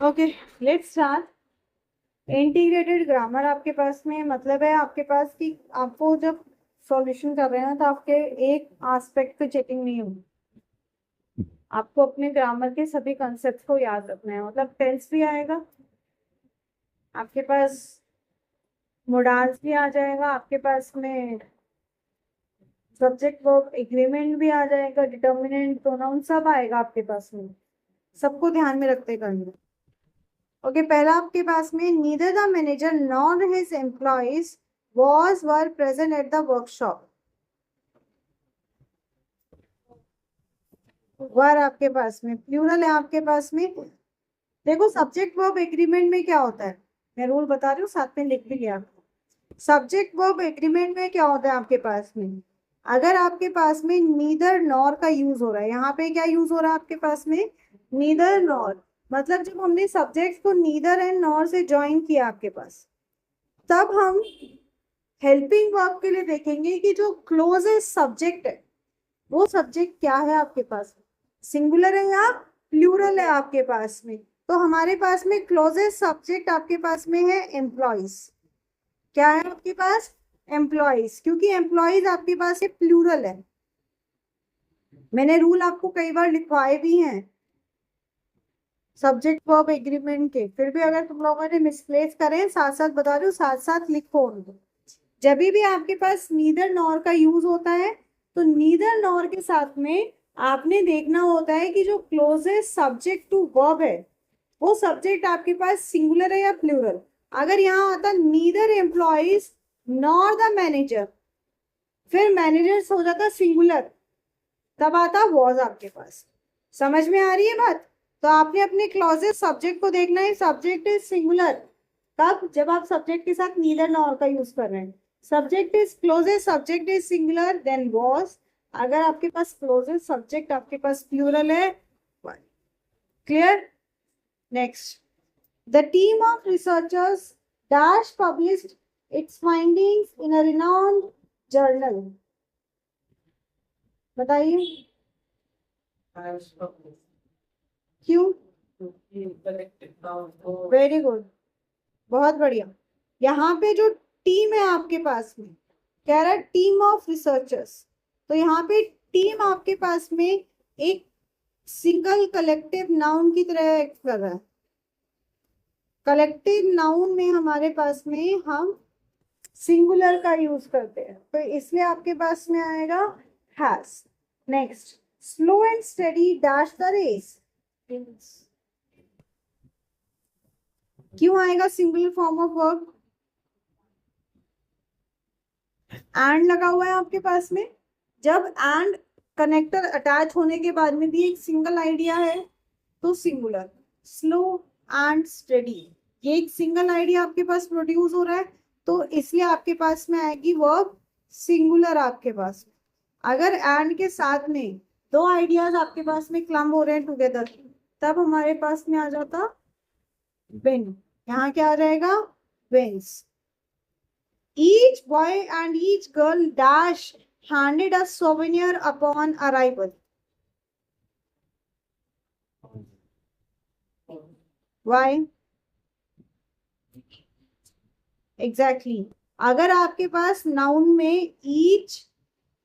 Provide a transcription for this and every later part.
Okay, let's start. Integrated grammar आपके पास में मतलब है आपके पास कि आपको जब सॉल्यूशन कर रहे हैं तो आपके एक एस्पेक्ट पे चेकिंग नहीं होगी। आपको अपने ग्रामर के सभी कॉन्सेप्ट्स को याद रखना है। मतलब टेंस भी आएगा आपके पास, मोडाल्स भी आ जाएगा आपके पास में, सब्जेक्ट वर्ब एग्रीमेंट भी आ जाएगा, डिटर्मिनेंट प्रोनाउन सब आएगा आपके पास में। सबको ध्यान में रखते करना। ओके, पहला आपके पास में neither the manager nor his employees were present at the workshop. Were आपके पास में प्लूरल है आपके पास में। देखो सब्जेक्ट वर्ब एग्रीमेंट में क्या होता है, मैं रूल बता रही हूँ, साथ में लिख भी लिया। सब्जेक्ट वर्ब एग्रीमेंट में क्या होता है आपके पास में, अगर आपके पास में नीदर नॉर का यूज हो रहा है, यहाँ पे क्या यूज हो रहा है आपके पास में, नीदर नॉर। मतलब जब हमने सब्जेक्ट को नीदर एंड नॉर से ज्वाइन किया आपके पास, तब हम हेल्पिंग वर्ब के लिए देखेंगे कि जो क्लोजेस्ट सब्जेक्ट है वो सब्जेक्ट क्या है आपके पास, सिंगुलर है या प्लूरल है आपके पास में। तो हमारे पास में क्लोजेस्ट सब्जेक्ट आपके पास में है एम्प्लॉइज। क्या है आपके पास, एम्प्लॉइज, क्योंकि एम्प्लॉइज आपके पास प्लूरल है। मैंने रूल आपको कई बार लिखवाए भी हैं सब्जेक्ट वर्ब एग्रीमेंट के, फिर भी अगर तुम लोगों ने मिसप्लेस करें साथ साथ बता दो, साथ साथ लिखो उनको। जब भी आपके पास नीदर नॉर का यूज होता है तो नीदर नॉर के साथ में आपने देखना होता है कि जो क्लोजेस्ट सब्जेक्ट टू वर्ब है वो सब्जेक्ट आपके पास सिंगुलर है या प्लूरल। अगर यहाँ आता neither employees nor the manager, फिर मैनेजर्स हो जाता सिंगुलर, तब आता वॉज आपके पास। समझ में आ रही है बात। तो आपने अपने क्लॉजेस सब्जेक्ट को देखना है, सब्जेक्ट इज सिंगुलर कब, जब आप सब्जेक्ट के साथ नीदर नॉर का यूज कर रहे हैं। Subject is closest subject is singular then was. अगर आपके पास क्लोजेस्ट सब्जेक्ट आपके पास प्लूरल है, clear. Next, the team of researchers dash published its findings in a renowned journal. बताइए क्यों। वेरी गुड, बहुत बढ़िया। यहाँ पे जो टीम है आपके पास में, कह रहा है टीम ऑफ रिसर्चर्स, तो यहाँ पे टीम आपके पास में एक सिंगल कलेक्टिव नाउन की तरह एक्ट कर रहा है। कलेक्टिव नाउन में हमारे पास में हम सिंगुलर का यूज करते हैं, तो इसलिए आपके पास में आएगा has. Next, slow and study dash the race. क्यों आएगा singular form of verb, and लगा हुआ है आपके पास में। जब एंड कनेक्टर अटैच होने के बाद में भी एक सिंगल आइडिया है तो सिंगुलर। स्लो एंड स्टडी, ये एक सिंगल आइडिया आपके पास प्रोड्यूस हो रहा है, तो इसलिए आपके पास में आएगी वर्ब सिंगुलर आपके पास। अगर एंड के साथ में दो आइडियाज आपके पास में क्लम्ब हो रहे हैं टुगेदर, तब हमारे पास में आ जाता विन। यहाँ क्या आ जाएगा, wins. Each boy and each girl dash handed a souvenir upon arrival. Why? Exactly. अगर आपके पास नाउन में each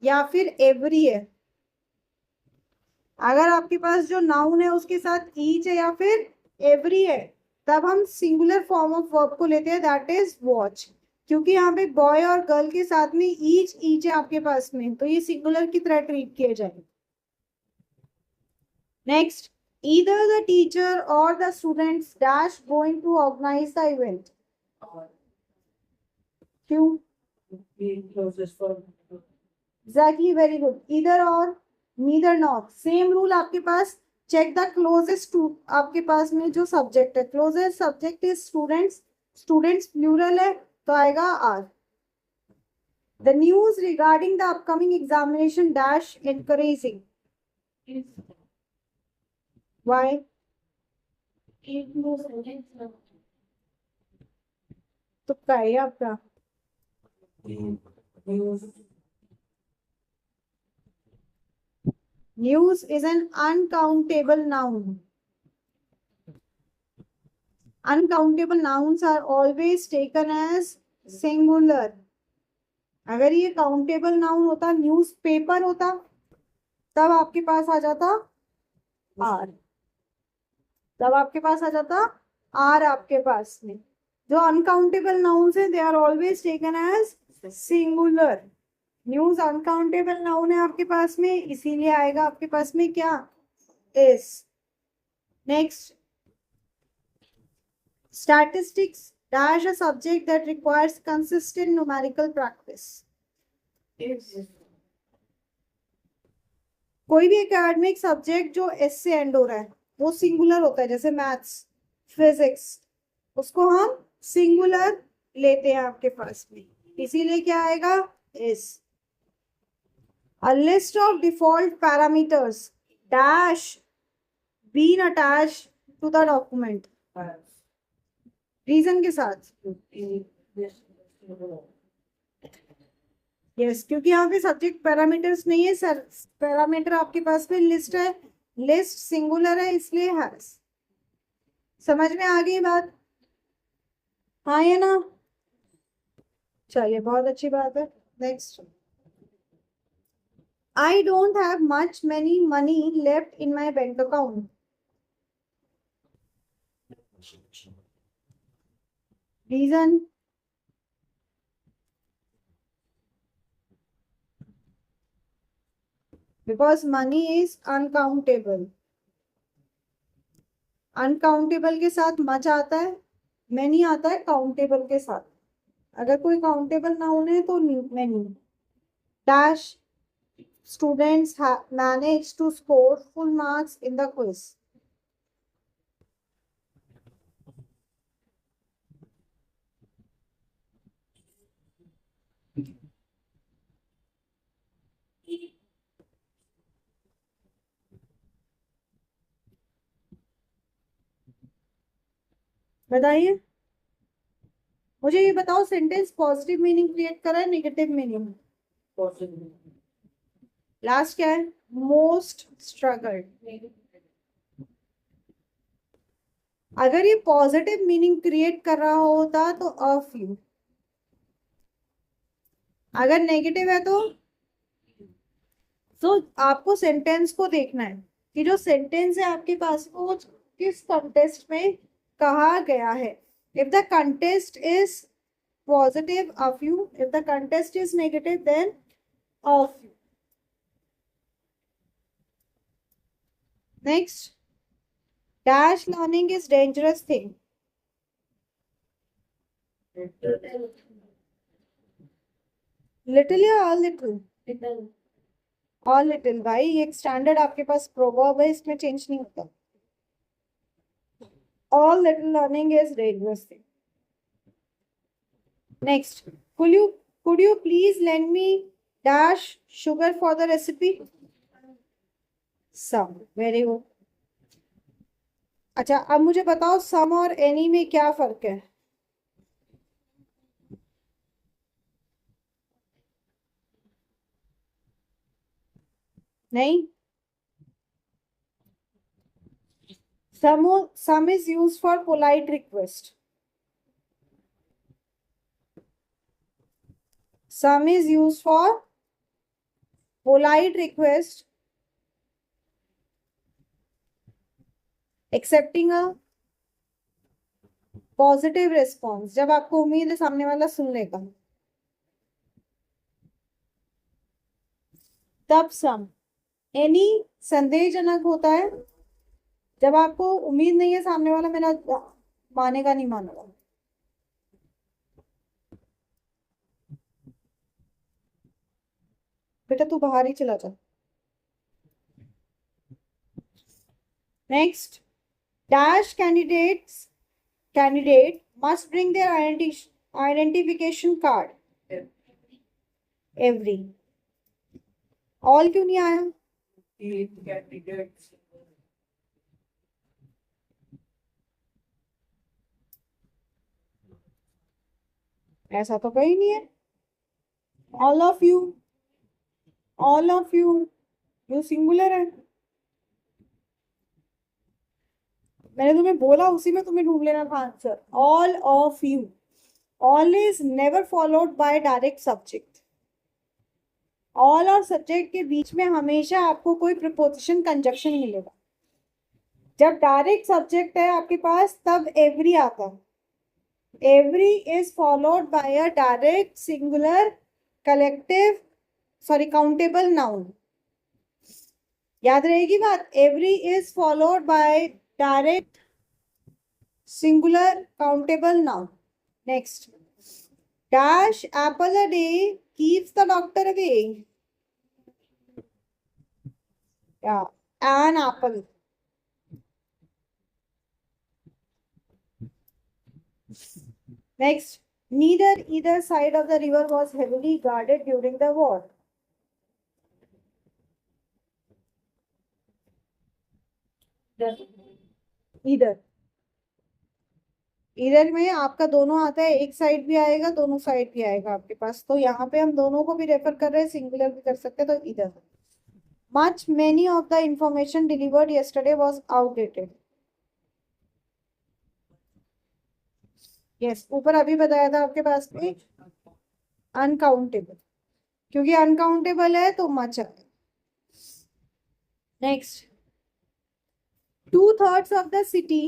या फिर every है, अगर आपके पास जो नाउन है उसके साथ each है या फिर every है, तब हम सिंगुलर फॉर्म ऑफ वर्ब को लेते हैं, दैट इज वॉच। क्योंकि यहाँ पे बॉय और गर्ल के साथ में ईच है आपके पास में, तो ये सिंगुलर की तरह ट्रीट किया जाए। Next, either the teacher or the students dash going to organize the event. क्यों, exactly, very good, either or neither nor, same rule आपके पास। चेक द क्लोजेस्ट टू, आपके पास में जो सब्जेक्ट है, closest subject is students, students plural है तो आएगा are. The news regarding the upcoming examination dash encouraging. Why? तुक्का है ये आपका। News is an uncountable noun. Uncountable nouns are always taken as singular. अगर ये काउंटेबल नाउन होता, न्यूज़पेपर होता, तब आपके पास आ जाता आर, तब आपके पास आ जाता आर आपके पास में। जो अनकाउंटेबल नाउन्स है they are always taken as singular. News uncountable noun है आपके पास में, इसीलिए आएगा आपके पास में क्या, इस। Next, statistics dash a subject that requires consistent numerical practice. कोई भी एकेडमिक सब्जेक्ट जो एस से एंड हो रहा है वो सिंगुलर होता है, जैसे मैथ्स, फिजिक्स, उसको हम सिंगुलर लेते हैं आपके पास में, इसीलिए क्या आएगा, इस। A list of default parameters dash been attached to the document. Reason के साथ, यस, क्योंकि यहाँ पे सब्जेक्ट पैरामीटर्स नहीं है सर, पैरामीटर आपके पास में लिस्ट है, लिस्ट सिंगुलर है इसलिए हैज। समझ में आ गई बात, हाँ ये ना, चलिए बहुत अच्छी बात है। Next, I don't have much many money left in my bank account. Reason, because money is uncountable. Uncountable के साथ मच आता है, मैनी आता है काउंटेबल के साथ। अगर कोई काउंटेबल नाउन है तो many. Dash students managed to score full marks in the quiz. बताइए मुझे, ये बताओ सेंटेंस पॉजिटिव मीनिंग क्रिएट कर रहा है नेगेटिव मीनिंग? लास्ट क्या है, मोस्ट स्ट्रगल्ड। अगर ये पॉजिटिव मीनिंग क्रिएट कर रहा होता तो अ फ्यू, अगर नेगेटिव है तो आपको सेंटेंस को देखना है कि जो सेंटेंस है आपके पास वो किस कंटेस्ट में कहा गया है। If the contest is positive a few, if the contest is negative then a few. Next, dash learning is dangerous thing. Little या ऑल लिटिल? ऑल लिटिल भाई, ये एक स्टैंडर्ड आपके पास प्रोवर्ब है, इसमें चेंज नहीं होता। All little learning is dangerous thing. Next, could you please lend me dash sugar for the recipe? Some. Very good. अच्छा, अब मुझे बताओ सम और एनी में क्या फर्क है? नहीं, some is used for polite request. Some is used for polite request, accepting a positive response, जब आपको उम्मीद है सामने वाला सुन लेगा, तब सम। एनी संदेहजनक होता है, जब आपको उम्मीद नहीं है सामने वाला मेरा मानेगा नहीं मानेगा। बेटा तू बाहर ही चला जा। Next, dash candidate must bring their identification card. Every. All क्यों नहीं आया? ऐसा तो कहीं नहीं है। All of you जो सिंगुलर है। मैंने तुम्हें बोला उसी में तुम्हें ढूंढ लेना था answer. All of you, all is never followed by direct subject. All और सब्जेक्ट के बीच में हमेशा आपको कोई प्रीपोजिशन कंजक्शन मिलेगा। जब डायरेक्ट सब्जेक्ट है आपके पास तब एवरी आता है। Every is followed by a direct singular collective sorry countable noun. याद रहेगी बात, every is followed by direct singular countable noun. Next, dash apple a day keeps the doctor away. Yeah, an apple. Next, neither either side of the river was heavily guarded during the war. Either. इधर में आपका दोनों आता है, एक side भी आएगा दोनों साइड भी आएगा आपके पास, तो यहाँ पे हम दोनों को भी रेफर कर रहे हैं, सिंगुलर भी कर सकते हैं, तो इधर। Much many of the information delivered yesterday was outdated. Yes, ऊपर अभी बताया था आपके पास में अनकाउंटेबल, क्योंकि अनकाउंटेबल है तो मच है। Next, 2/3 of the city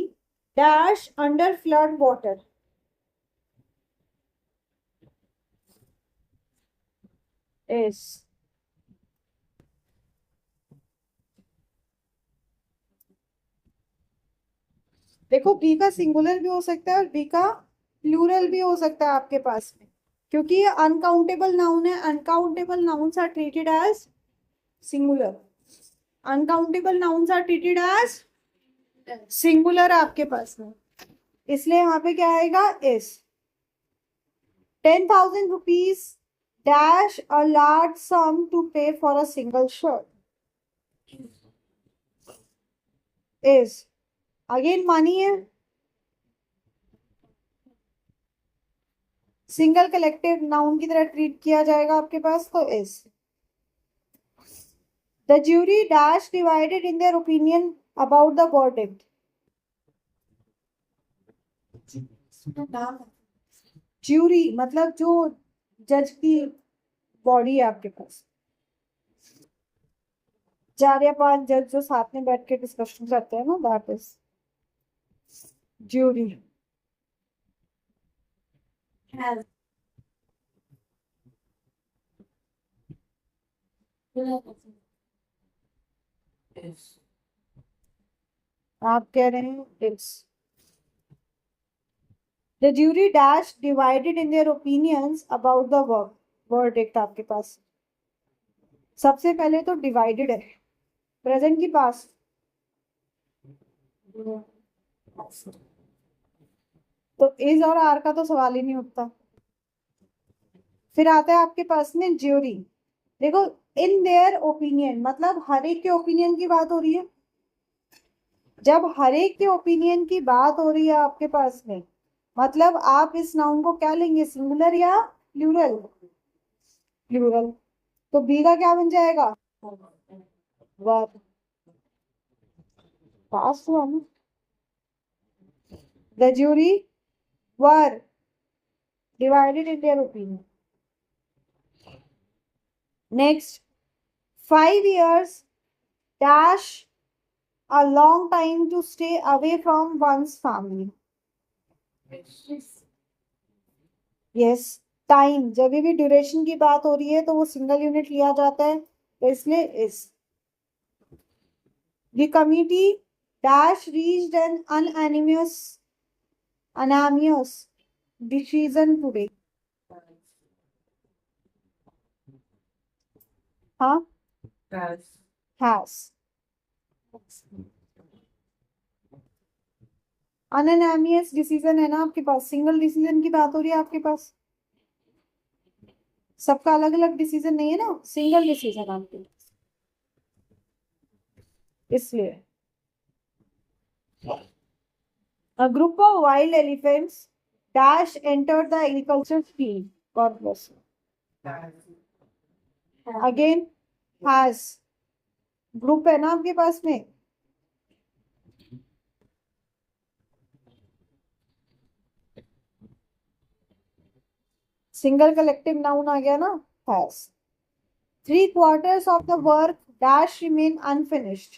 dash under flood water. Is देखो, बी का सिंगुलर भी हो सकता है और बी का प्लूरल भी हो सकता है आपके पास में, क्योंकि ये अनकाउंटेबल नाउन है। Uncountable nouns are treated as singular. Uncountable nouns are treated as singular आपके पास में, इसलिए यहाँ पे क्या आएगा इस। 10,000 rupees dash a large sum to pay for a single shirt. Is again money है, सिंगल कलेक्टिव नाउन की तरह ट्रीट किया जाएगा आपके पास, तो is. The jury dash divided in their opinion about the verdict. Jury मतलब जो जज की बॉडी है आपके पास, 4 या 5 जज जो साथ में बैठ के डिस्कशन करते हैं ना, दैट इज ज्यूरी। आप कह रहे हैं it's. The jury dash divided in their opinions about the verdict आपके पास। सबसे पहले तो डिवाइडेड है, प्रेजेंट की पास, तो इज और आर का तो सवाल ही नहीं उठता। फिर आता है आपके पास में ज्यूरी। देखो, इन देयर ओपिनियन मतलब हर एक के ओपिनियन की बात हो रही है। जब हर एक के ओपिनियन की बात हो रही है आपके पास में, मतलब आप इस नाउन को क्या लेंगे, सिंगुलर या प्लूरल? प्लूरल। तो बी का क्या बन जाएगा, वर्ब। पास हुआ ना। The jury were divided in their opinion. Next, 5 years dash a long time to stay away from one's family. Yes, time जब भी ड्यूरेशन की बात हो रही है तो वो सिंगल यूनिट लिया जाता है, तो इसलिए इस। The committee dash reached an unanimous decision today. हाँ, हैज। अनएनिमस डिसीजन है ना आपके पास, सिंगल डिसीजन की बात हो रही है आपके पास, सबका अलग अलग डिसीजन नहीं है ना, सिंगल डिसीजन आपके पास, इसलिए। A group of wild elephants dash entered the agriculture field. God bless you. Again, has। Group है ना आपके पास में, सिंगल कलेक्टिव नाउन आ गया ना, has. 3/4 of the work dash remain unfinished.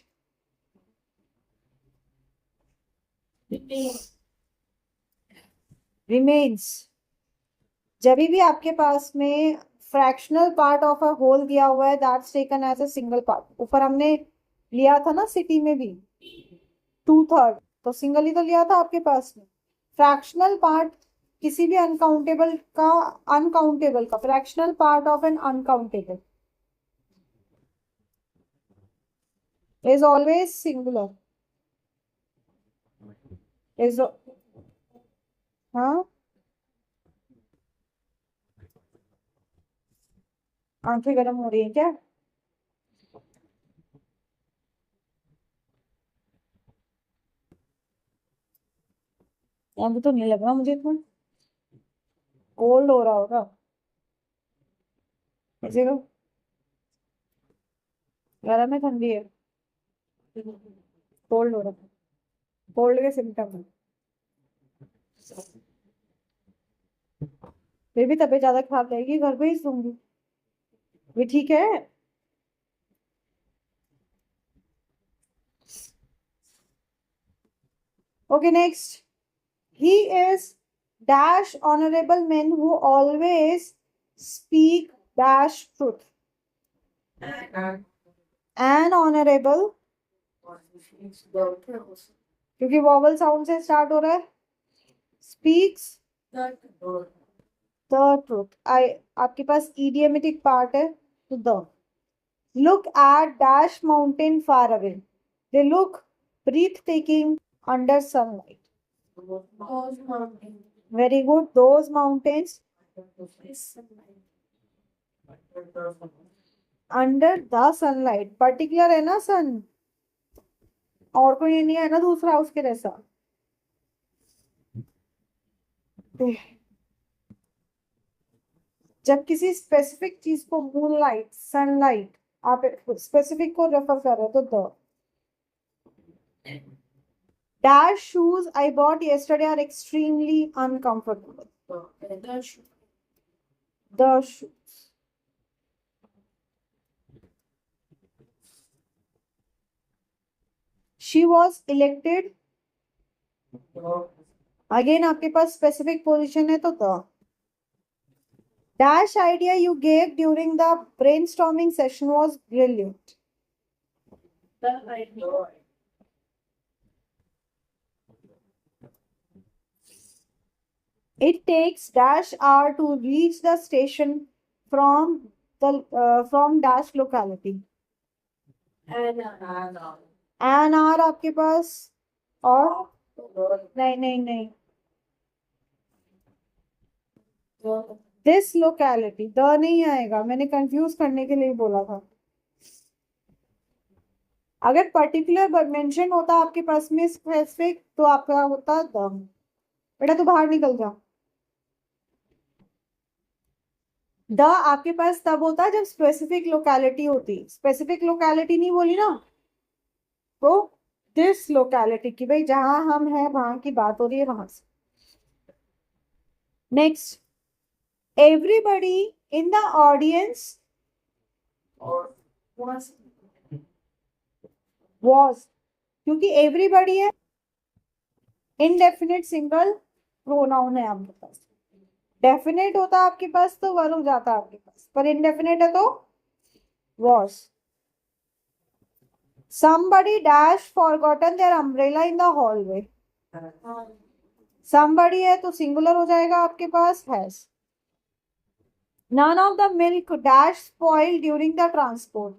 Remains. जब भी आपके पास में fractional part of a whole दिया हुआ है, that's taken as a single part. ऊपर हमने लिया था ना सिटी में भी 2/3, तो सिंगल ही तो लिया था आपके पास में। फ्रैक्शनल पार्ट किसी भी अनकाउंटेबल का fractional part of N uncountable is always singular, is, हाँ, आंखें गर्म हो रही है क्या? अभी तो नहीं लग रहा मुझे, इतना कोल्ड हो रहा होगा ऐसे को। गर्म है, ठंडी है? कोल्ड हो रहा है, कोल्ड के सिम्टम है। फिर भी तबीयत ज्यादा खराब रहेगी, घर पे ही सूंगी। भी ठीक है। Okay, next. He is dash honorable men who always speak dash truth. An honorable, क्योंकि वॉवल साउंड से स्टार्ट हो रहा है। स्पीक्स द ट्रूथ, आई, आपके पास इडियमेटिक पार्ट है तो the. Look at dash mountain far away, they look breathtaking under sunlight. Very good, those mountains under the sunlight. Particular है ना सन, और कोई नहीं है ना दूसरा उसके जैसा। जब किसी स्पेसिफिक चीज को मूनलाइट, सनलाइट, आप स्पेसिफिक को रेफर कर रहे हो तो the. Dash shoes I bought yesterday are extremely uncomfortable. The shoes. She was elected. Again आपके पास specific position है तो the. Dash idea you gave during the brainstorming session was brilliant. It takes dash hour to reach the station from dash locality. An hour आपके पास, और नहीं नहीं नहीं, this locality, the नहीं आएगा, मैंने कंफ्यूज करने के लिए बोला था। अगर पर्टिकुलर मेंशन होता आपके पास में स्पेसिफिक तो आपका होता द। बेटा तू बाहर निकल जा। द आपके पास तब होता जब स्पेसिफिक लोकेलिटी होती। स्पेसिफिक लोकेलिटी नहीं बोली ना, तो दिस लोकेलिटी की, भाई जहां हम हैं वहां की बात हो रही है, वहां से। Next, everybody in the audience was, क्योंकि एवरीबडी है, इनडेफिनेट सिंगल प्रोनाउन है आपके पास। डेफिनेट होता आपके पास तो वर हो जाता आपके पास, पर इनडेफिनेट है तो was. somebody dash forgotten their umbrella in the hallway. somebody है तो सिंगुलर हो जाएगा आपके पास, has. none of the milk dash spoiled during the transport.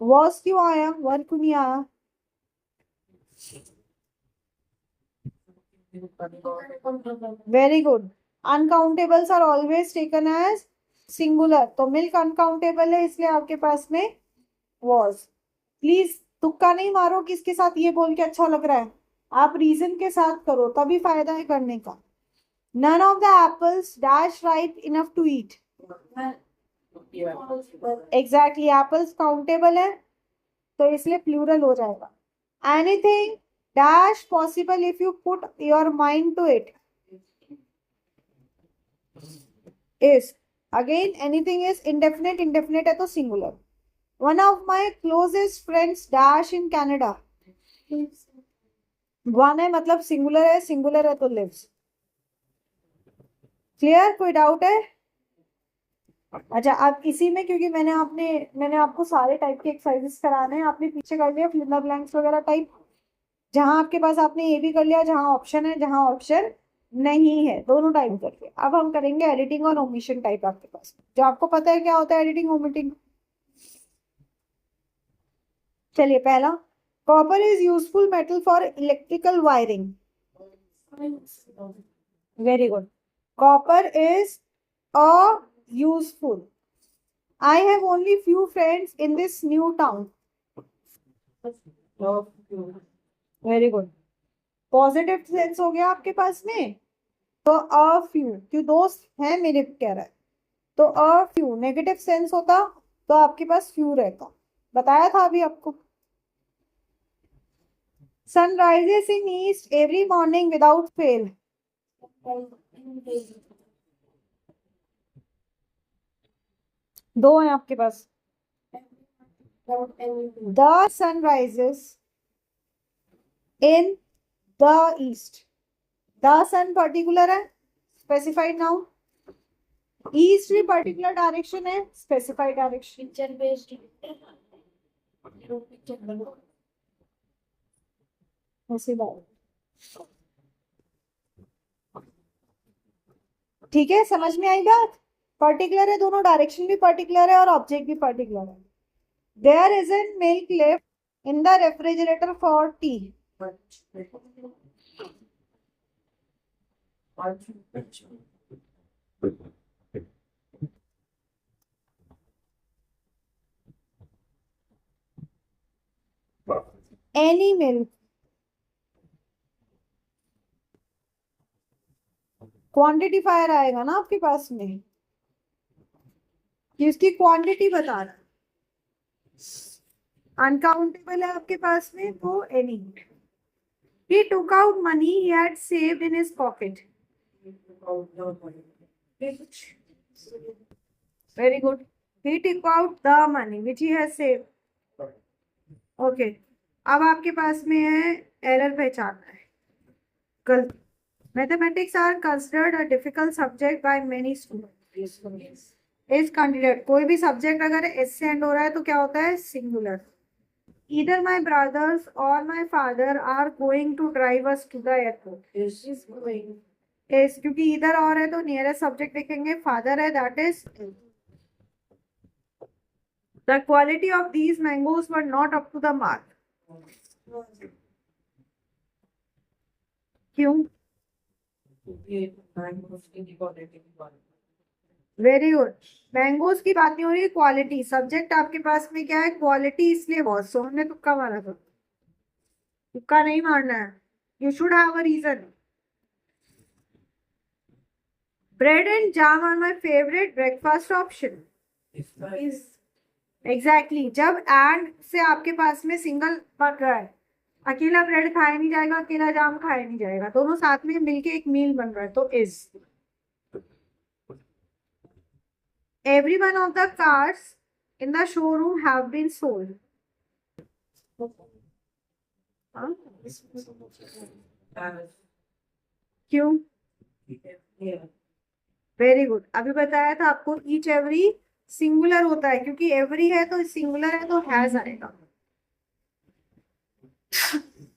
was क्यों आया, वर क्यों नहीं आया? Very good, uncountables are always taken as singular, तो मिल्क अनकाउंटेबल है इसलिए आपके पास में वॉज। प्लीज तुक्का नहीं मारो किसके साथ ये बोल के अच्छा लग रहा है, आप रीजन के साथ करो तभी फायदा है करने का। None of the apples dash ripe enough to eat. Exactly, apples countable है तो इसलिए प्लूरल हो जाएगा। Anything dash possible if you put your mind to it. is. Again anything is indefinite, indefinite है तो singular. One of my closest friends dash in Canada. One है मतलब singular है, singular है तो lives. क्लियर? कोई डाउट है? अच्छा, आप इसी में, क्योंकि मैंने आपको सारे टाइप के एक्सरसाइजेस कराने हैं, आपने पीछे कर लिया फिल द ब्लैंक्स वगैरह टाइप, जहां आपके पास आपने ये भी कर लिया, जहां ऑप्शन है जहां ऑप्शन नहीं है, दोनों टाइप करके। अब हम करेंगे एडिटिंग और ओमिशन टाइप आपके पास, जो आपको पता है क्या होता है एडिटिंग ओमिटिंग। चलिए पहला, copper is useful metal for electrical wiring. Very good. Copper is a useful. I have only few friends in this new town. Very good. Positive sense हो गया आपके पास में, तो अ फ्यू, क्यों दोस्त हैं मेरे कह रहा है, तो अ फ्यू। नेगेटिव सेंस होता तो आपके पास फ्यू रहता, बताया था अभी आपको। Sun rises in east every morning without fail. दो हैं आपके पास। The sun rises in the east. The sun particular है, स्पेसिफाइड नाउन। ईस्ट भी पर्टिकुलर डायरेक्शन है, स्पेसिफाइड डायरेक्शन। ऐसी बात, ठीक है, समझ में आई बात? पर्टिकुलर है, दोनों डायरेक्शन भी पर्टिकुलर है और ऑब्जेक्ट भी पर्टिकुलर है। There is an milk left in the refrigerator for tea. Any milk, quantifier आएगा ना आपके पास में, कि उसकी क्वांटिटी बता रहा, अनकाउंटेबल है आपके पास में, तो any. He took out money he had saved in his pocket. Very good. He took out the money which he has saved. Okay. अब आपके पास में है एरर पहचानना है, गलती। Mathematics are considered a difficult subject by many students. इस candidate, कोई भी सब्जेक्ट अगर एस से एंड हो रहा है तो क्या होता है? Singular. Either my brothers or my father are going to drive us to the airport. Is going. Is, क्योंकि इधर और है तो नियरेस्ट सब्जेक्ट देखेंगे, फादर है, that is. The quality of these mangoes were not up to the mark. क्यों? Very good. Mangoes की बात नहीं हो रही, क्वालिटी। सब्जेक्ट आपके पास में क्या है? क्वालिटी। इसलिए बहुत सो हमने तुक्का मारा था, तुक्का नहीं मारना है, you should have a reason. Bread and jam are my favourite breakfast option. Exactly, जब एंड से आपके पास में सिंगल बन रहा है, अकेला ब्रेड खाया नहीं जाएगा, अकेला जाम खाया नहीं जाएगा, दोनों साथ में मिलके एक मील बन रहा है, तो is. Every one of the cars in the showroom have been sold. क्यों? Very good. अभी बताया था आपको ईच एवरी सिंगुलर होता है, क्योंकि एवरी है तो सिंगुलर है तो हैज आएगा।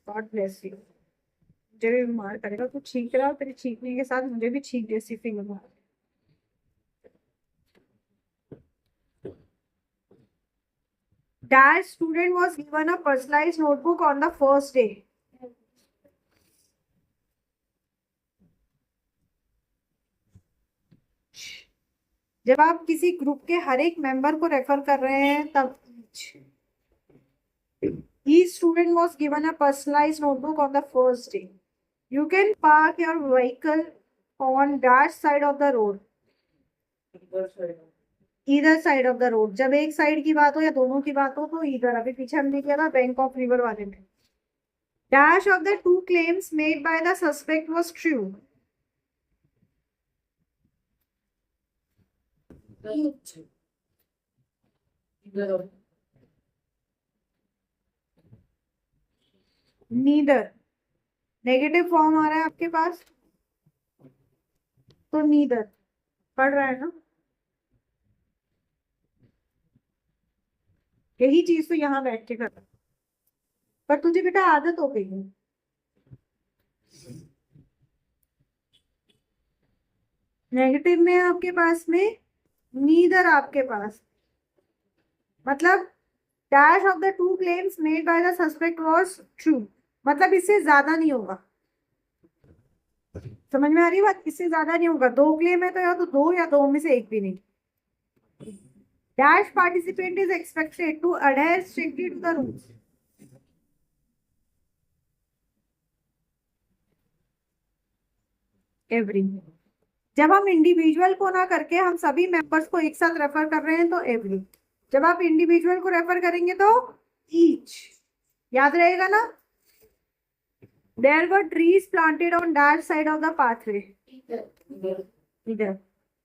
God bless you. मुझे भी बीमार करेगा, तू छींक रहा, तेरे छींकने के साथ मुझे भी छींक जैसी फीलिंग हो। That student was given a personalized notebook on the first day. जब आप किसी ग्रुप के हर एक मेंबर को रेफर कर रहे हैं तब each student was given a personalized notebook on the first day. You can park your vehicle on that side of the road. इधर साइड ऑफ द रोड, जब एक साइड की बात हो या दोनों की बात हो तो इधर। अभी पीछे हमने किया था बैंक ऑफ रिवर वाले में। Dash of the two claims made by the suspect was true. Neither negative form आ रहा है आपके पास, तो नीदर पढ़ रहा है ना, यही चीज तो यहाँ बैठ के कर, पर तुझे बेटा आदत हो गई है। नेगेटिव में आपके पास में नीदर आपके पास, मतलब dash of the two claims made by the suspect was true, मतलब इससे ज्यादा नहीं होगा। समझ में आ रही बात, इससे ज्यादा नहीं होगा। दो क्लेम है तो या तो दो या दो में से एक भी नहीं। Dash participant is expected to adhere strictly to the rules. Every, जब हम इंडिविजुअल को ना करके हम सभी मेंबर्स को एक साथ रेफर कर रहे हैं तो एवरी, जब आप इंडिविजुअल को रेफर करेंगे तो ईच, याद रहेगा ना। There were trees planted on dash side of the pathway, इधर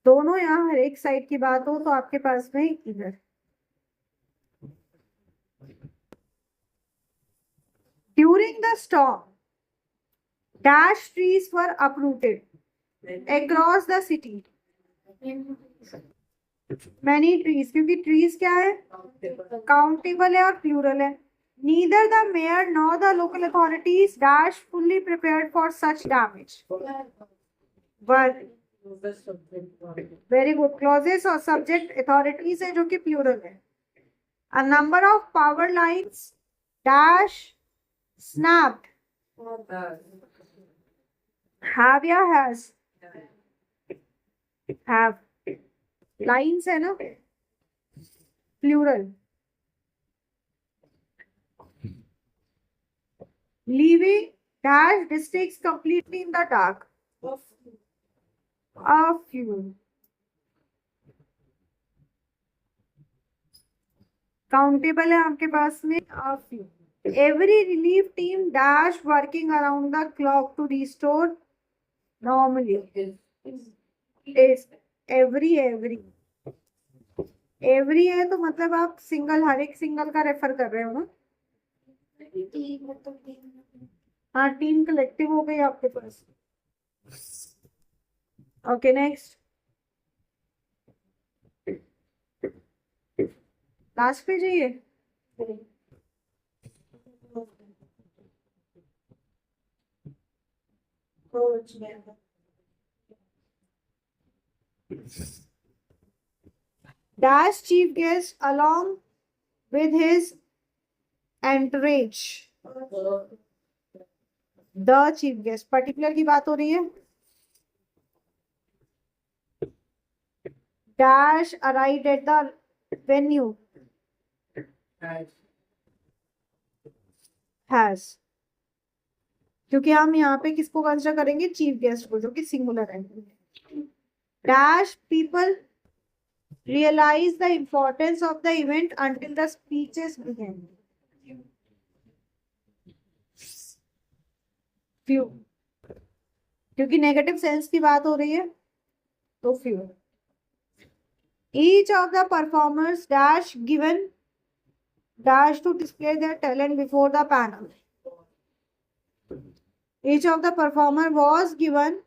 दोनों, यहाँ हर एक साइड की बात हो तो आपके पास में इधर। During the storm dash trees were uprooted across the city, many trees, क्योंकि ट्रीज क्या है, काउंटेबल है और प्लूरल है। Neither the mayor nor the local authorities dash fully prepared for such damage. Very good, clauses और subject authorities है जो कि प्लूरल है। A number of power lines dash snapped, have या has, have लाइन्स है ना, plural. Leaving dash districts completely in the dark, a few, countable है आपके पास में a few। Every relief team dash working around the clock to restore normally is every है तो मतलब आप सिंगल, हर एक सिंगल का रेफर कर रहे हो ना। हाँ, टीम कलेक्टिव हो गई आपके पास। ओके नेक्स्ट, लास्ट पे जाइए। Dash chief guest along with his entourage, the chief guest, particular की बात हो रही है। Dash arrived at the venue, has, क्योंकि हम यहाँ पे किसको कंसिडर करेंगे, चीफ गेस्ट को, जो कि सिंगुलर है। Dash people realize the importance of the event until the speeches began, few, क्योंकि नेगेटिव सेंस की बात हो रही है तो few। each of the performers dash given dash to display their talent before the panel, each of the performer was given,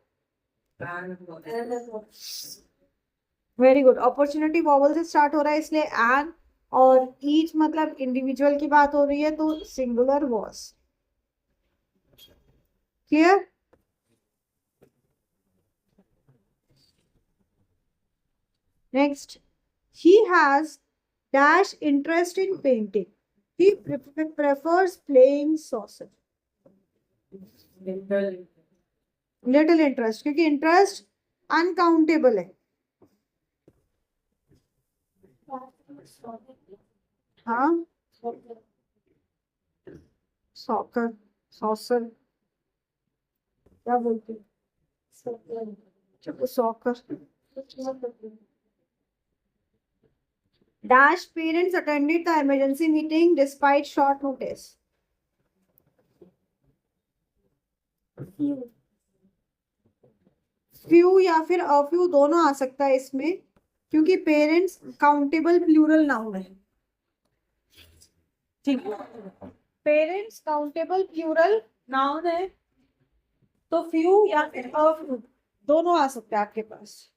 very good, opportunity vowel से start हो रहा है इसलिए एन, और ईच मतलब इंडिविजुअल की बात हो रही है तो singular was. Clear, next, he has dash interest in painting, he prefers playing saucer, little interest, क्योंकि इंटरेस्ट अनकाउंटेबल है। हाँ, सॉकर, सॉसर क्या बोलते हैं, चलो soccer. Dash parents attended the emergency meeting despite short notice, few या फिर a few दोनों आ सकता है इसमें। क्योंकि पेरेंट्स काउंटेबल प्लूरल नाउन है, ठीक है। पेरेंट्स काउंटेबल प्लूरल नाउन है, तो फ्यू या फिर अ फ्यू दोनों आ सकते हैं आपके पास।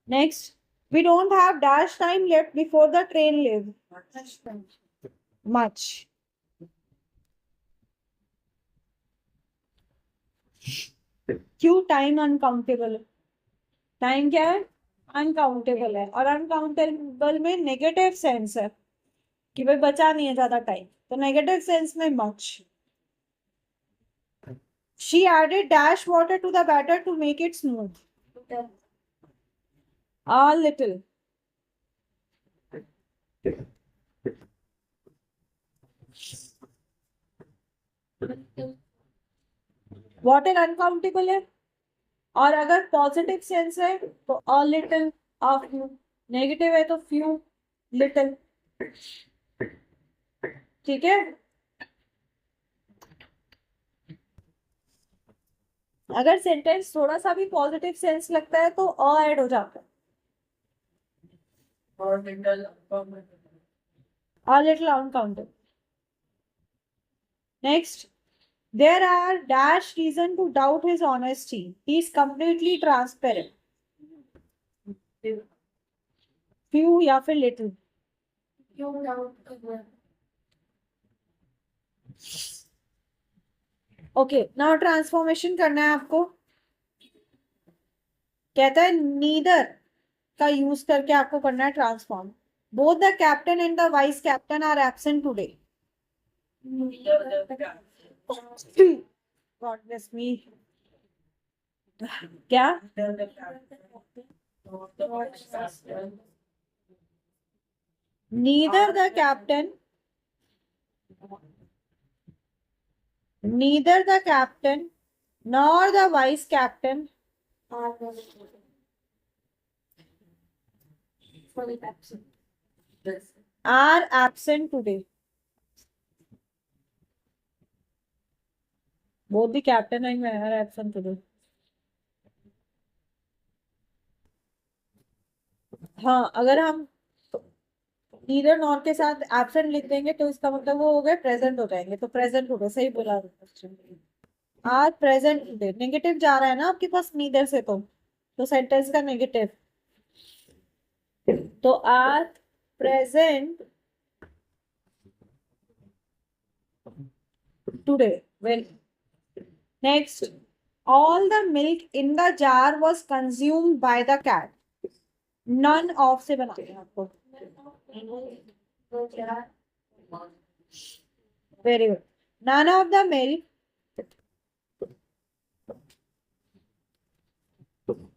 Next, we don't have dash time left before the train leave. Much. क्यों टाइम अनकाउंटेबल है? टाइम क्या है? अनकाउंटेबल है, और अनकाउंटेबल में नेगेटिव सेंस है कि भाई बचा नहीं है ज्यादा टाइम, तो नेगेटिव सेंस में much. She added dash water to the batter to make it smooth. A little. Water uncountable है, और अगर पॉजिटिव सेंस है तो a little, a few. Negative है तो फ्यू, लिटिल, ठीक है। अगर सेंटेंस थोड़ा सा भी पॉजिटिव सेंस लगता है तो अ ऐड हो जाता है। A little uncountable. Next, there are dash reason to doubt his honesty. He is completely transparent. Few या फिर little। ओके, नाउ ट्रांसफॉर्मेशन करना है आपको। कहता है नीदर का यूज करके आपको करना है transform. Both the captain and the vice captain are absent today. God bless me. क्या? Neither the captain, neither the captain nor the vice captain are absent today. Both the captain and are absent today. हाँ, अगर हम neither nor के साथ absent लिख देंगे तो इसका मतलब वो हो गए प्रेजेंट हो जाएंगे, तो प्रेजेंट हो गए, सही बोला question. Are present today, negative जा रहा है ना आपके पास नीदर से, तो सेंटेंस का नेगेटिव, तो are present today. Well, next, all the milk in the jar was consumed by the cat. None of से बनाते हैं आपको। Very good. None of the milk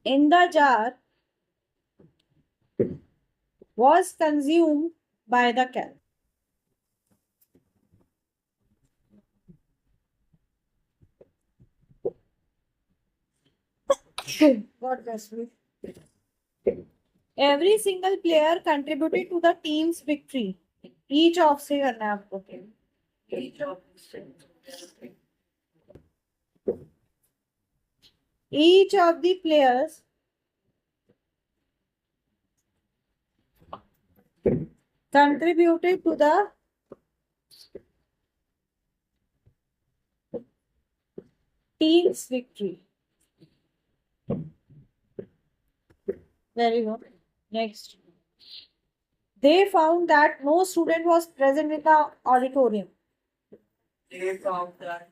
in the jar was consumed by the cat. God bless me. Every single player contributed to the team's victory. Each of से करना है आपको। Each of the players contributed to the team's victory. Very good. Next. They found that no student was present in the auditorium. They found that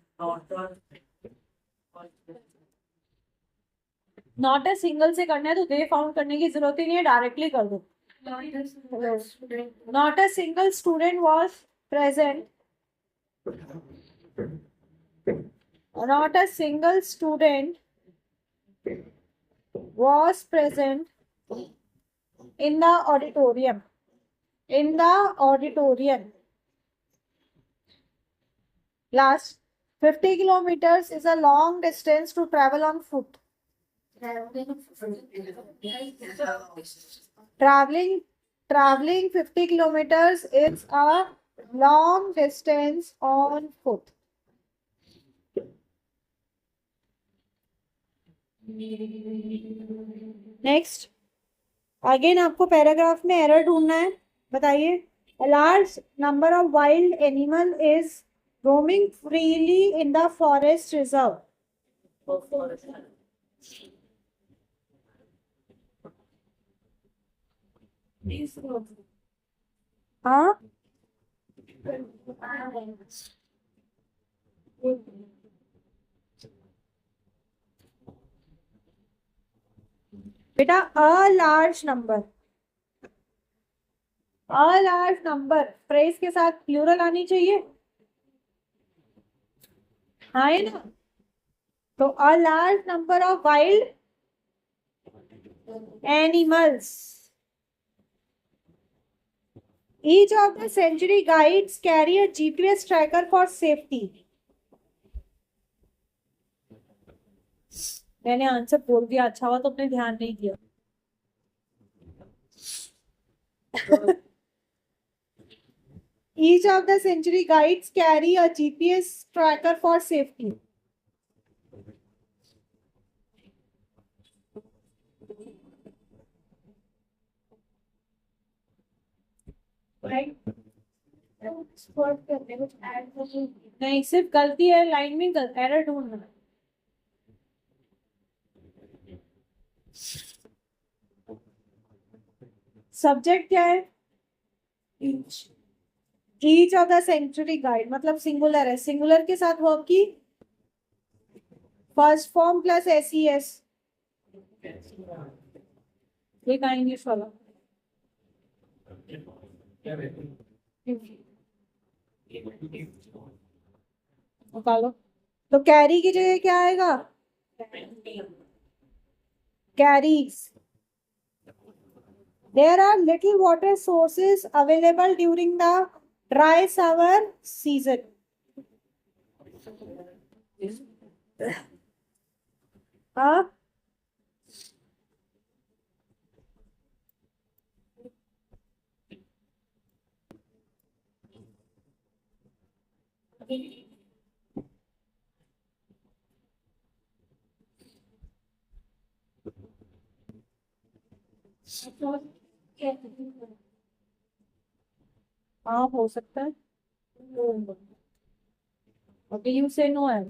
not a single से करना है तो they found करने की जरूरत ही नहीं है, डायरेक्टली कर दो। Not a single student was present. Not a single student was present in the auditorium. In the auditorium. Last, 50 kilometers is a long distance to travel on foot. Traveling 50 kilometers is a long distance on foot. Next, again आपको paragraph में error ढूंढना है, बताइए। A large number of wild animal is roaming freely in the forest reserve. हाँ, बेटा a large number, a large number phrase के साथ plural आनी चाहिए, हाँ है ना। तो a large number of wild animals, each of the sanctuary guides carry a GPS tracker for safety. मैंने आंसर बोल दिया, अच्छा हुआ तुमने ध्यान नहीं दिया। Each of the century guides carry a GPS tracker for safety. Right? नहीं, सिर्फ गलती है लाइन में, एरर ढूंढना। सब्जेक्ट क्या है? Each of the sanctuary guide मतलब सिंगुलर है, सिंगुलर के साथ वर्ब की फर्स्ट फॉर्म प्लस एस। ये कहा इंग्लिश वाला निकालो। तो कैरी की जगह क्या आएगा? Carries. There are little water sources available during the dry summer season. हाँ, हाँ हो सकता है। ओके, यू से नो है।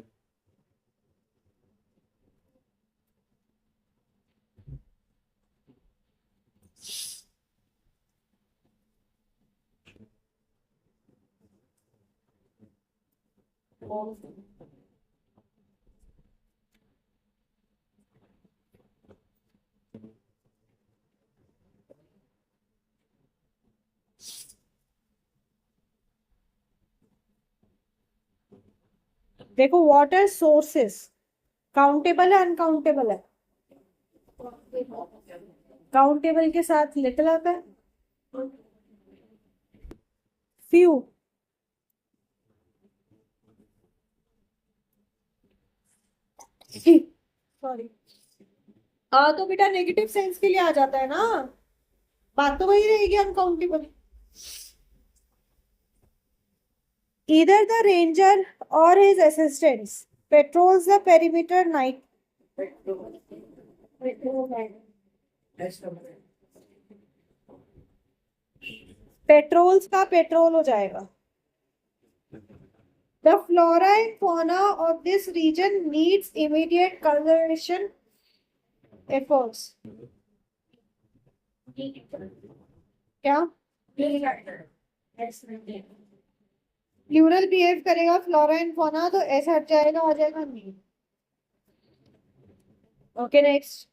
देखो वाटर सोर्सेस काउंटेबल है अनकाउंटेबल है? काउंटेबल के साथ लिटिल आता है, फ्यू। सॉरी, हाँ तो बेटा नेगेटिव सेंस के लिए आ जाता है ना, बात तो वही रहेगी uncountable. Either the ranger or his assistants patrols the perimeter night. Patrols का पेट्रोल हो जाएगा। The flora and fauna of this region needs immediate conservation efforts. क्या प्लूरल बिहेव करेगा फ्लोरा एंड फौना तो ऐसा हट जाएगा, हो जाएगा नहीं। Okay next.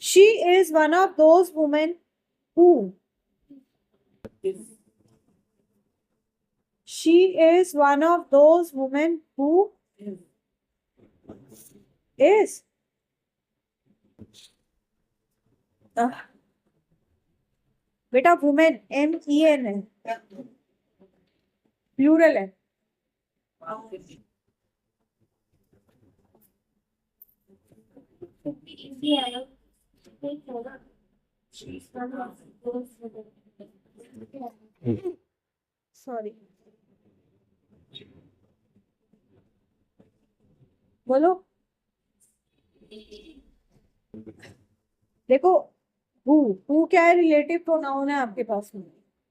She is one of those women who, she is one of those women who is, बेटा वुमेन MEN है, प्लूरल है। सॉरी, बोलो। देखो हु क्या है? रिलेटिव प्रोनाउन है आपके पास में।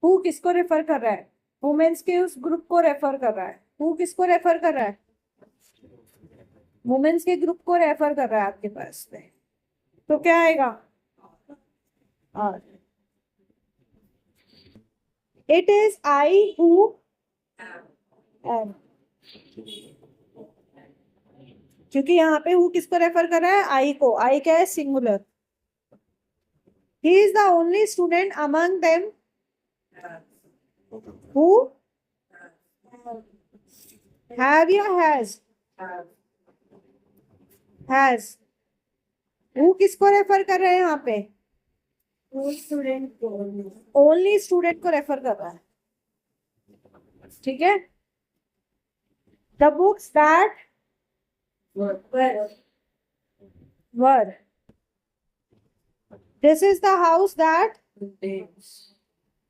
हु किसको रेफर कर रहा है? वुमेन्स के उस ग्रुप को रेफर कर रहा है। हु किसको रेफर कर रहा है? वुमेन्स के ग्रुप को रेफर कर रहा है आपके पास में। तो क्या आएगा? और it is I who am, क्योंकि यहाँ पे हु किसको रेफर कर रहा है? आई को। आई क्या है? Singular. He is the only student among them who have या हैज। हु किसको रेफर कर रहे हैं यहाँ पे? स्टूडेंट को। ओनली स्टूडेंट को रेफर कर रहा है। ठीक है। The books that were, this is the house that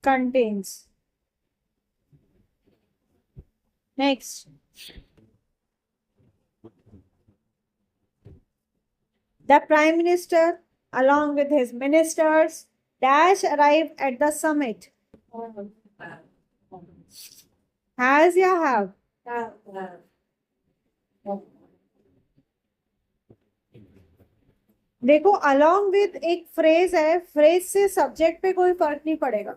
contains. Next, the prime minister along with his ministers dash arrived at the summit. Has या have? देखो along with एक फ्रेज है, फ्रेज से सब्जेक्ट पे कोई फर्क नहीं पड़ेगा।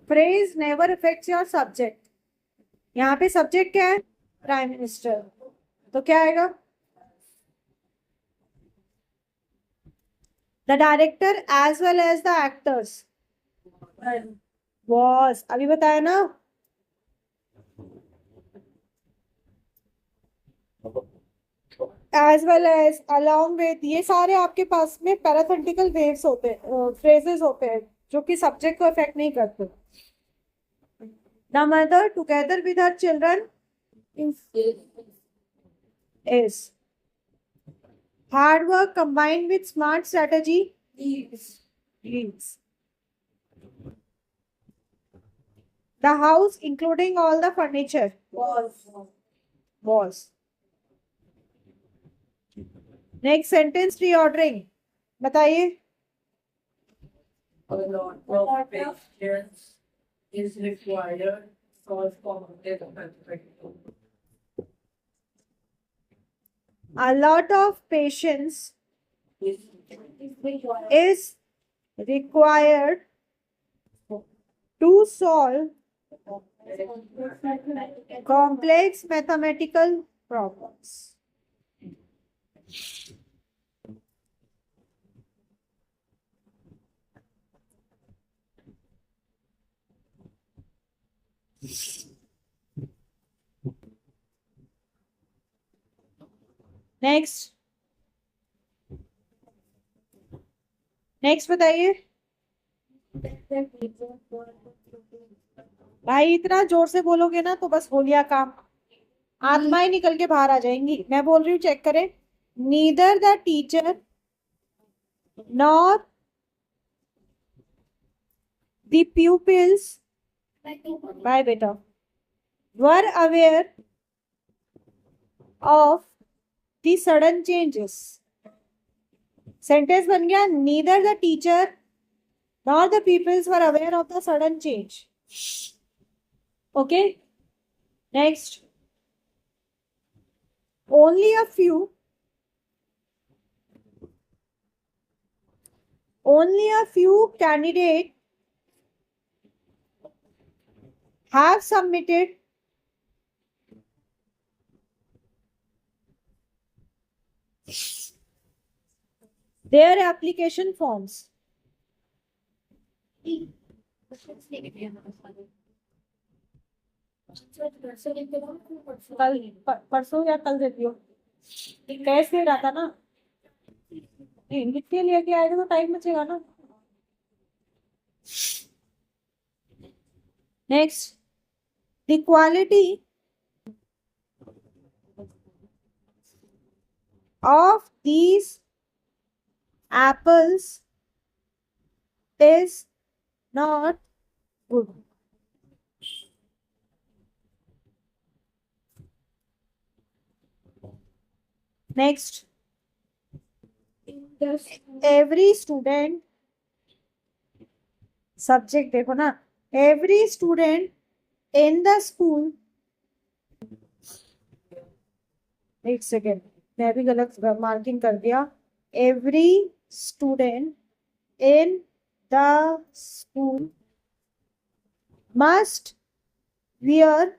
Phrase never affects your subject. यहाँ पे सब्जेक्ट क्या है? Prime minister. तो क्या आएगा? The director as well as the actors was, अभी बताया ना। As well as, along with, ये सारे आपके पास में पैराथेटिकल वेव्स होते हैं, फ्रेजेस होते हैं जो कि सब्जेक्ट को इफेक्ट नहीं करते। The mother together with her children is, hard work combined with smart strategy leads. The house including all the furniture was। Next sentence reordering बताइए। A lot of patience is required for complex mathematical. A lot of patience is required to solve complex mathematical problems. Next, next बताइए भाई। इतना जोर से बोलोगे ना तो बस हो लिया काम, आत्माएं निकल के बाहर आ जाएंगी। मैं बोल रही हूँ, चेक करें। Neither the teacher nor the pupils, bye बेटा, were aware of the sudden changes. Sentence बन गया, neither the teacher nor the pupils were aware of the sudden change. Okay, next, only a few candidates have submitted their application forms. कल परसों या कल देती हो, कैसे रहा था ना, लिख के लेके आएगा तो टाइम बचेगा ना। Next, the quality of these apples is not good. Next, every student, subject देखो ना, every student in the school, एक सेकेंड मैं भी गलत मार्किंग कर दिया, every student in the school must wear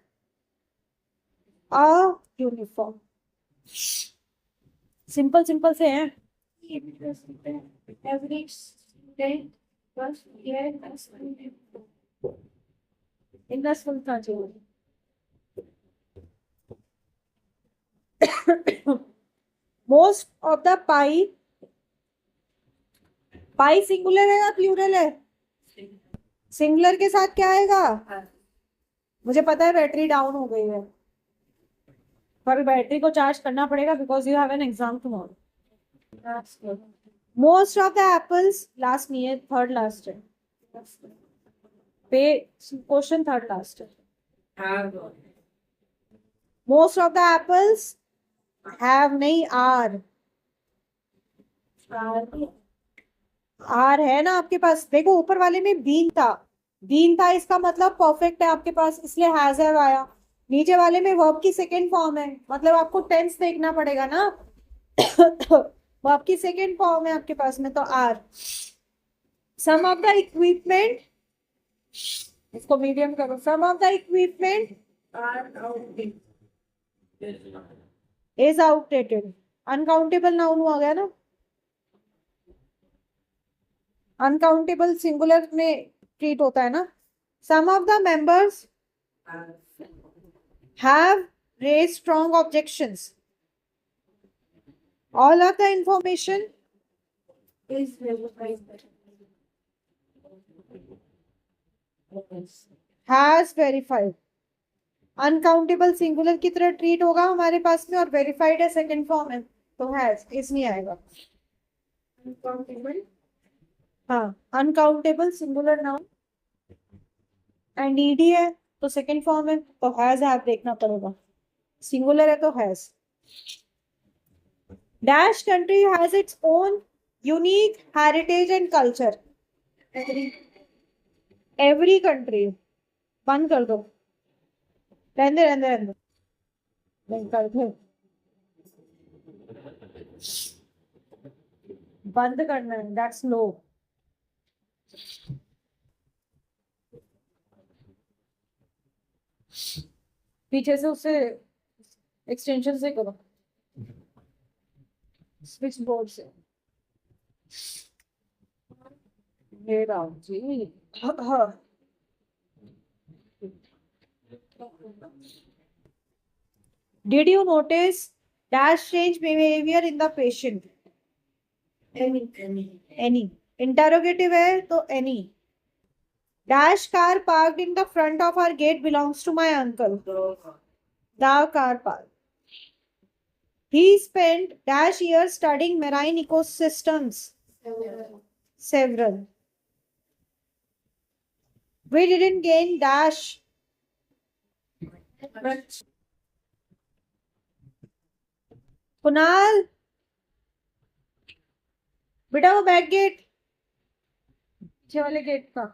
a uniform. Simple simple से हैं। Every student must wear a school uniform. In the school था जो most of the pi, pi singular है या प्लूरल है? सिंगुलर के साथ क्या आएगा? मुझे पता है बैटरी डाउन हो गई है, पर बैटरी को चार्ज करना पड़ेगा because you have an exam tomorrow. Most of the apples, last नहीं है, थर्ड लास्ट है, पे क्वेश्चन थर्ड लास्ट है। Most of the apples have नहीं, आर, आर है ना आपके पास? देखो ऊपर वाले में बीन था, बीन था इसका मतलब परफेक्ट है आपके पास, इसलिए हैज हैव आया। नीचे वाले में वर्ब की सेकेंड फॉर्म है, मतलब आपको टेंस देखना पड़ेगा ना। वर्ब की सेकेंड फॉर्म है आपके पास में, तो are. Some of the equipment, इसको मीडियम करो, some of the equipment is outdated. Uncountable noun आ गया ना, अनकाउंटेबल सिंगुलर में ट्रीट होता है ना। Some of the members have raise strong objections, all of the information Is verified. Has verified. Uncountable singular की तरह ट्रीट होगा हमारे पास में, और वेरीफाइड है सेकंड फॉर्म है, तो हैज, इस नहीं आएगा। Uncountable. हाँ, uncountable singular noun and ED है तो सेकंड फॉर्म है, तो हैज हैव देखना पड़ेगा, सिंगुलर है तो has. Dash country has its own unique heritage and culture. Every country, बंद कर दो, रहने रहने रहने, बंद कर दो, बंद करना है, दैट्स लो। पीछे से उससे एक्सटेंशन से करो, स्विच बोर्ड से। हे राम जी, हाँ। Did you notice dash change behavior in the patient? Any. Interrogative है तो any. Dash car parked in the front of our gate belongs to my uncle. The car park. He spent dash years studying marine ecosystems. Several. We didn't gain dash. Kunal बेटा, वो back gate, पीछे वाले gate का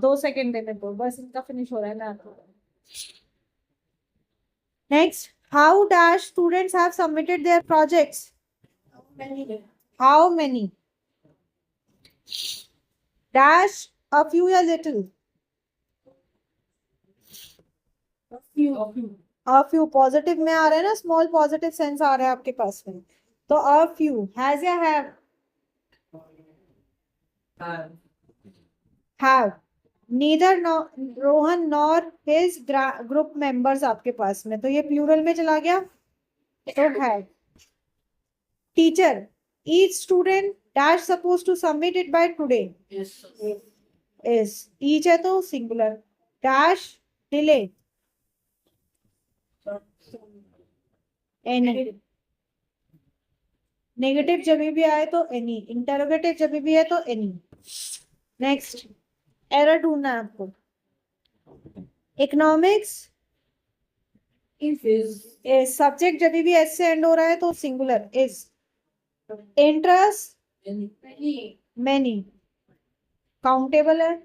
2 second देने दो, बस इनका finish हो रहा है ना। Next, how dash students have submitted their projects? How many? Dash a few या लिटिल? अ फ्यू पॉजिटिव में आ रहा है ना, स्मॉल पॉजिटिव सेंस आ रहा है आपके पास में, तो अ फ्यू। हैज या have? Have. Neither Rohan nor his group members आपके पास में, तो ये प्लूरल में चला गया, तो है। Teacher, each student dash suppose to submit it by today. Is, each है तो singular, dash delay, any. Negative जब भी आए तो एनी, इंटरोगेटिव जब भी है तो एनी। नेक्स्ट, एरर ढूंढना है आपको। इकोनॉमिक्स, सब्जेक्ट जब भी एस से एंड हो रहा है तो singular, is. Interest Many. Many, countable है,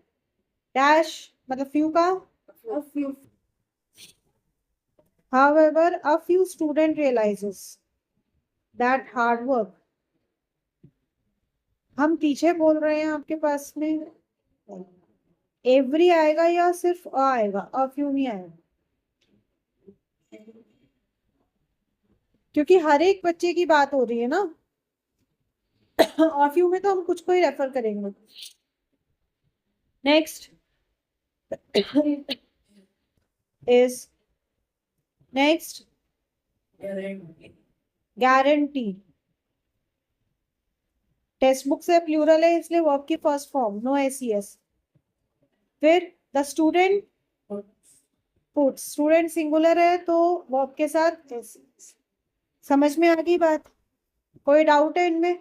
डैश मतलब फ्यू का, A few. however a few student realizes that hard work, हम पीछे बोल रहे हैं आपके पास में एवरी आएगा या सिर्फ अ आएगा, अ फ्यू नहीं आएगा, क्योंकि हर एक बच्चे की बात हो रही है ना। अ फ्यू में तो हम कुछ को ही रेफर करेंगे। Next is, next guarantee, text book से प्लूरल है इसलिए वर्ब की फर्स्ट फॉर्म, नो एस। फिर the student put, student singular है तो वर्ब के साथ एस। समझ में आ गई बात? कोई डाउट है इनमें?